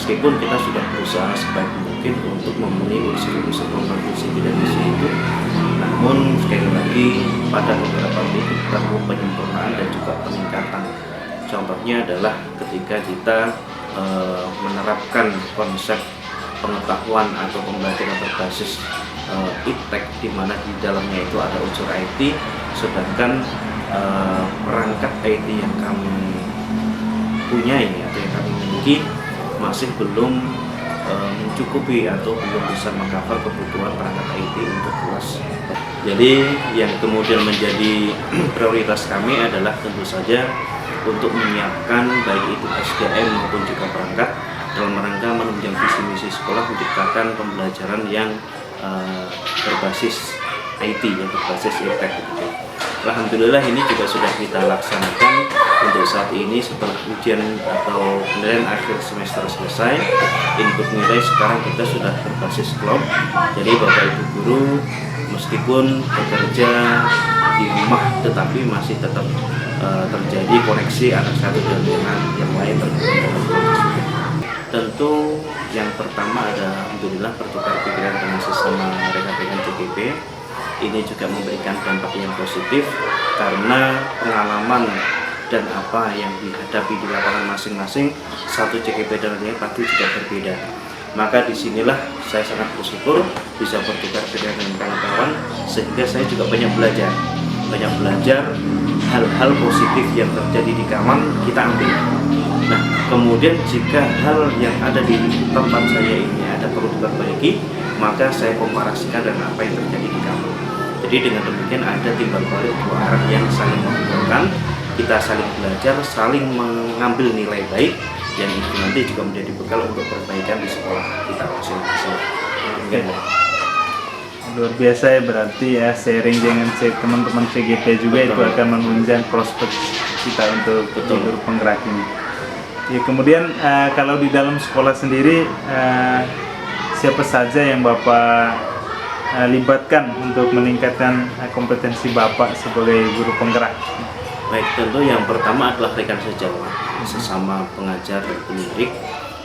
meskipun kita sudah berusaha sebaik mungkin untuk memenuhi unsur-unsur kompetisi dan misi itu, namun sekali lagi pada beberapa titik perlu penyempurnaan dan juga peningkatan. Contohnya adalah ketika kita menerapkan konsep pengetahuan atau pembelajaran berbasis iptek, di mana di dalamnya itu ada unsur IT, sedangkan perangkat IT yang kami punyai atau yang kami miliki masih belum mencukupi atau belum bisa mengcover kebutuhan perangkat IT untuk kelas. Jadi yang kemudian menjadi prioritas kami adalah tentu saja untuk menyiapkan baik itu SDM maupun juga perangkat dalam rangka menunjang visi misi sekolah menciptakan pembelajaran yang berbasis IT, yang berbasis iptek. Alhamdulillah ini juga sudah kita laksanakan untuk saat ini. Setelah ujian atau penilaian akhir semester selesai, input nilai sekarang kita sudah berbasis cloud. Jadi Bapak Ibu guru meskipun bekerja di rumah tetapi masih tetap terjadi koneksi antara satu dan yang lain terhubung dalam proses. Tentu yang pertama ada alhamdulillah bertukar pikiran dengan sesama rekan-rekan CGP. Ini juga memberikan dampak yang positif karena pengalaman dan apa yang dihadapi di lapangan masing-masing satu CGP dan lainnya pasti juga berbeda. Maka disinilah saya sangat bersyukur bisa bertukar pikiran dengan kawan-kawan, sehingga saya juga banyak belajar hal-hal positif yang terjadi di Kamang kita ambil. Nah, kemudian jika hal yang ada di tempat saya ini ada perlu diperbaiki, maka saya komparasikan dengan apa yang terjadi di Kamang. Jadi dengan demikian ada timbal balik dua arah yang saling menguntungkan, kita saling belajar, saling mengambil nilai baik, yang itu nanti juga menjadi bekal untuk perbaikan di sekolah kita masing-masing. Luar biasa ya, berarti ya sharing dengan teman-teman CGP juga. Betul. Itu akan menunjang prospek kita untuk guru penggerak ini. Ya, kemudian kalau di dalam sekolah sendiri siapa saja yang Bapak libatkan untuk meningkatkan kompetensi Bapak sebagai guru penggerak? Baik, tentu yang pertama adalah rekan sejawat, sesama pengajar dan pendidik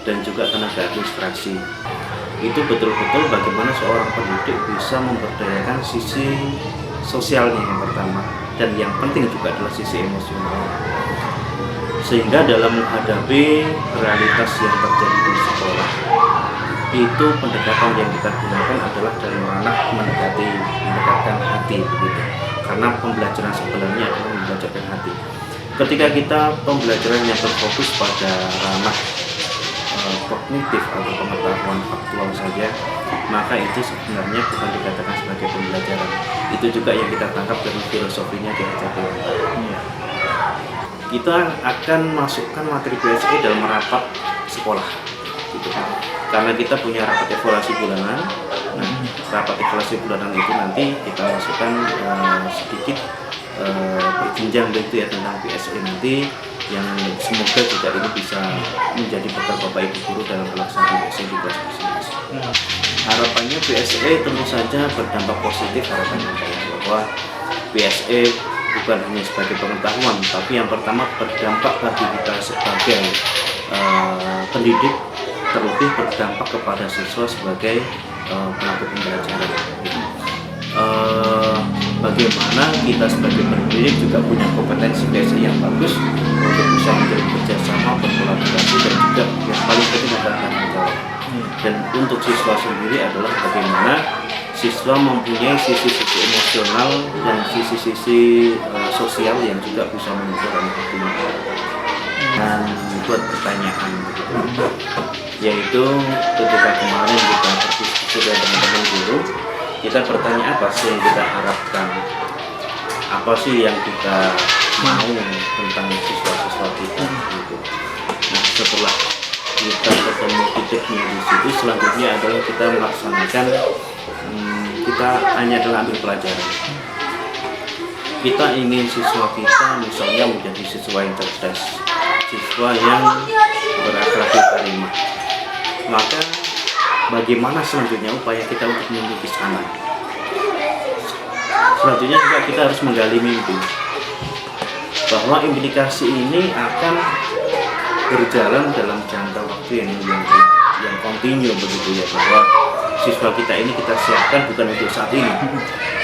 dan juga tenaga administrasi. Itu betul-betul bagaimana seorang pendidik bisa memberdayakan sisi sosialnya yang pertama, dan yang penting juga adalah sisi emosional. Sehingga dalam menghadapi realitas yang terjadi di sekolah, itu pendekatan yang kita gunakan adalah dalam ranah mendekatkan hati, begitu. Karena pembelajaran sebenarnya adalah membelajarkan hati. Ketika kita pembelajaran yang terfokus pada ranah kognitif atau pengetahuan faktual saja, maka itu sebenarnya bukan dikatakan sebagai pembelajaran. Itu juga yang kita tangkap dari filosofinya di HCP. Kita akan masukkan materi PSE dalam rapat sekolah, gitu. Karena kita punya rapat evaluasi bulanan. Nah, rapat evaluasi bulanan itu nanti kita masukkan sedikit berjenjang begitu ya tentang PSE nanti, yang semoga juga ini bisa menjadi bekal Bapak Ibu guru dalam pelaksanaan PSE di kelas masing-masing. Harapannya PSE tentu saja berdampak positif, harapannya bahwa PSE bukan hanya sebagai pengetahuan, tapi yang pertama berdampak bagi kita sebagai pendidik, terlebih berdampak kepada siswa sebagai pelaku pembelajaran. Bagaimana kita sebagai pendidik juga punya kompetensi PSE yang bagus untuk bisa menjadi kerjasama, berkolaborasi, dan juga yang paling penting adalah tanggung jawab. Dan untuk siswa sendiri adalah bagaimana siswa mempunyai sisi-sisi emosional dan sisi-sisi sosial yang juga bisa mengukur hatinya. Dan buat pertanyaan begitu, yaitu ketika kemarin kita berdiskusi dengan teman-teman guru, kita bertanya apa sih yang kita harapkan, apa sih yang kita mau tentang siswa-siswa kita gitu. Nah, setelah kita ketemu titiknya di situ, selanjutnya adalah kita melaksanakan, kita hanya adalah ambil pelajaran. Kita ingin siswa kita misalnya menjadi siswa yang cerdas, siswa yang berakhlak karimah. Maka bagaimana selanjutnya upaya kita untuk menuju ke sana? Selanjutnya juga kita harus menggali mimpi, bahwa implikasi ini akan berjalan dalam jangka waktu yang panjang. continue begitu ya, bahwa siswa kita ini kita siapkan bukan untuk saat ini,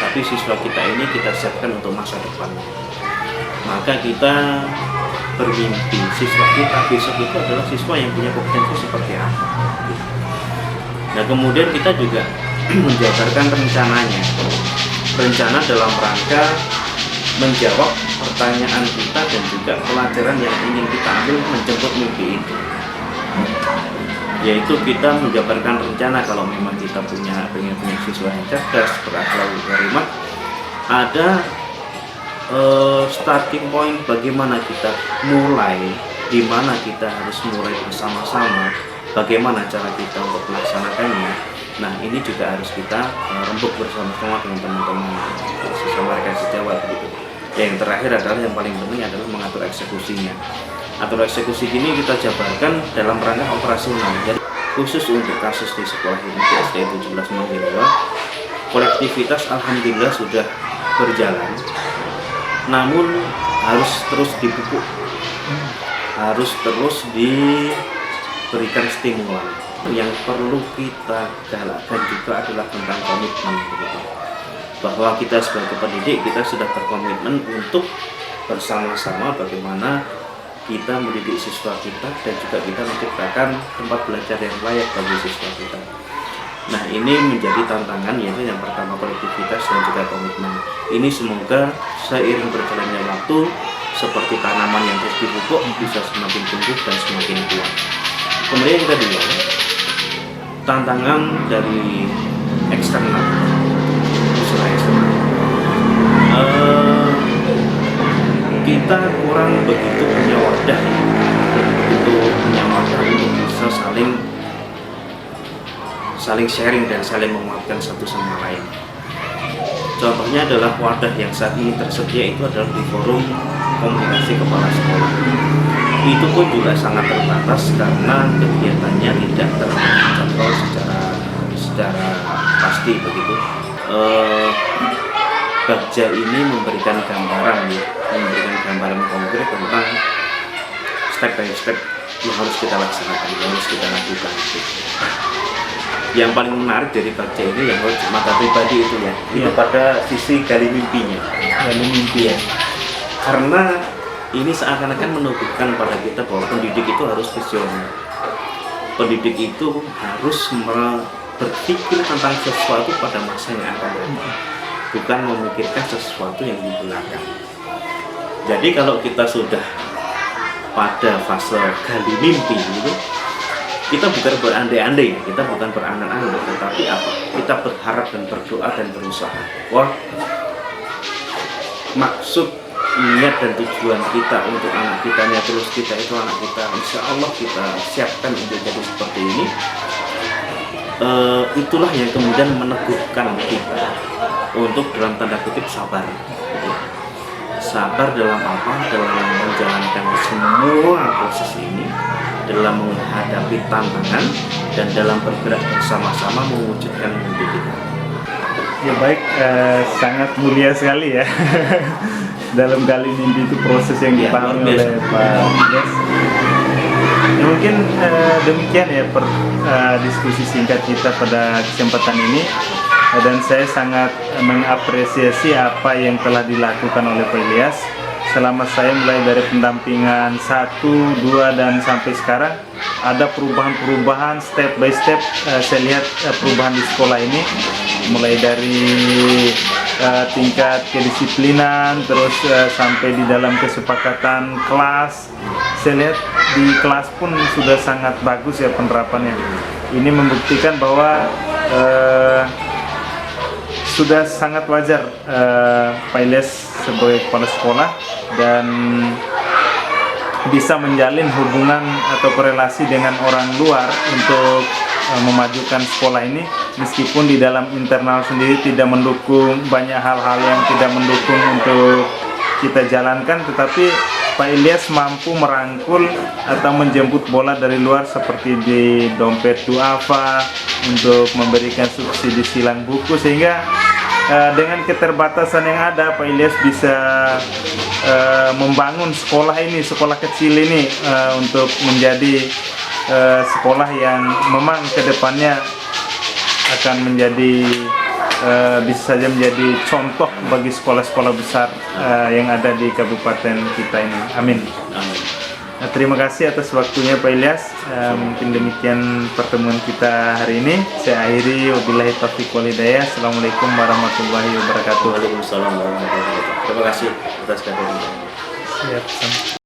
tapi siswa kita ini kita siapkan untuk masa depan. Maka kita bermimpi siswa kita besok itu adalah siswa yang punya kompetensi seperti apa. Nah kemudian kita juga menjabarkan rencananya, rencana dalam rangka menjawab pertanyaan kita dan juga pelajaran yang ingin kita ambil menjemput mimpi itu, yaitu kita menjabarkan rencana kalau memang kita pengen punya siswa yang cerdas, berakhlak karimah, ada starting point bagaimana kita mulai, di mana kita harus mulai bersama-sama, bagaimana cara kita untuk melaksanakannya. Nah ini juga harus kita rembuk bersama-sama dengan teman-teman sesama rekan sejawat gitu. Yang terakhir adalah yang paling penting adalah mengatur eksekusinya. Atur eksekusi ini kita jabarkan dalam rangka operasional. Jadi khusus untuk kasus di sekolah ini di SD 17 Manggilwa, kolektivitas alhamdulillah sudah berjalan. Namun harus terus dipupuk, harus terus diberikan stimulan. Yang perlu kita galakkan juga adalah tentang komitmen, begitu. Bahwa kita sebagai pendidik kita sudah berkomitmen untuk bersama-sama bagaimana kita mendidik siswa kita dan juga kita menciptakan tempat belajar yang layak bagi siswa kita. Nah ini menjadi tantangan, yaitu yang pertama kolektivitas dan juga komitmen. Ini semoga seiring berjalannya waktu seperti tanaman yang terus dipupuk bisa semakin tumbuh dan semakin kuat. Kemudian yang kedua, tantangan dari eksternal, usaha eksternal. Kita kurang begitu punya wadah untuk bisa saling sharing dan saling menguatkan satu sama lain. Contohnya adalah wadah yang saat ini tersedia itu adalah di forum komunikasi kepala sekolah. Itu pun juga sangat terbatas karena kegiatannya tidak terjangkau secara pasti begitu. Bagja ini memberikan gambaran konkret tentang step by step yang harus kita laksanakan, yang harus kita lakukan. Yang paling menarik dari Bagja ini yang harus mata pribadi itu ya, itu pada sisi gali mimpinya. Gali mimpi ya. Karena ini seakan-akan menunjukkan pada kita bahwa pendidik itu harus visioner. Pendidik itu harus berpikir tentang sesuatu pada masa yang akan datang, bukan memikirkan sesuatu yang di belakang. Jadi kalau kita sudah pada fase gali mimpi gitu, kita bukan berandai-andai, kita bukan berangan-angan, tetapi apa? Kita berharap dan berdoa dan berusaha. Wah, maksud, niat dan tujuan kita untuk anak kita, niat terus kita itu anak kita, insya Allah kita siapkan untuk jadi seperti ini. Itulah yang kemudian meneguhkan kita untuk dalam tanda kutip sabar. Sabar dalam apa? Dalam menjalankan semua proses ini, dalam menghadapi tantangan dan dalam bergerak bersama-sama mewujudkan mimpi kita. Ya baik, sangat mulia sekali ya. Dalam gali mimpi itu proses yang dipahami oleh Pak Yes. Mungkin demikian ya diskusi singkat kita pada kesempatan ini, dan saya sangat mengapresiasi apa yang telah dilakukan oleh Pak Ilyas selama saya mulai dari pendampingan 1, 2 dan sampai sekarang. Ada perubahan-perubahan step by step. Saya lihat perubahan di sekolah ini mulai dari tingkat kedisiplinan, terus sampai di dalam kesepakatan kelas. Saya lihat di kelas pun sudah sangat bagus ya penerapannya. Ini membuktikan bahwa sudah sangat wajar Pak Ilyas sebagai kepala sekolah dan bisa menjalin hubungan atau korelasi dengan orang luar untuk memajukan sekolah ini, meskipun di dalam internal sendiri tidak mendukung, banyak hal-hal yang tidak mendukung untuk kita jalankan, tetapi Pak Ilyas mampu merangkul atau menjemput bola dari luar seperti di Dompet Duafa untuk memberikan subsidi silang buku, sehingga dengan keterbatasan yang ada Pak Ilyas bisa membangun sekolah ini, sekolah kecil ini untuk menjadi sekolah yang memang kedepannya akan menjadi bisa saja menjadi contoh bagi sekolah-sekolah besar yang ada di kabupaten kita ini. Amin. Amin. Nah, terima kasih atas waktunya Pak Ilyas. Mungkin demikian pertemuan kita hari ini. Saya akhiri, wabillahi taufiq wal hidayah. Assalamualaikum warahmatullahi wabarakatuh. Waalaikumsalam warahmatullahi wabarakatuh. Terima kasih atas kehadirannya. Siap.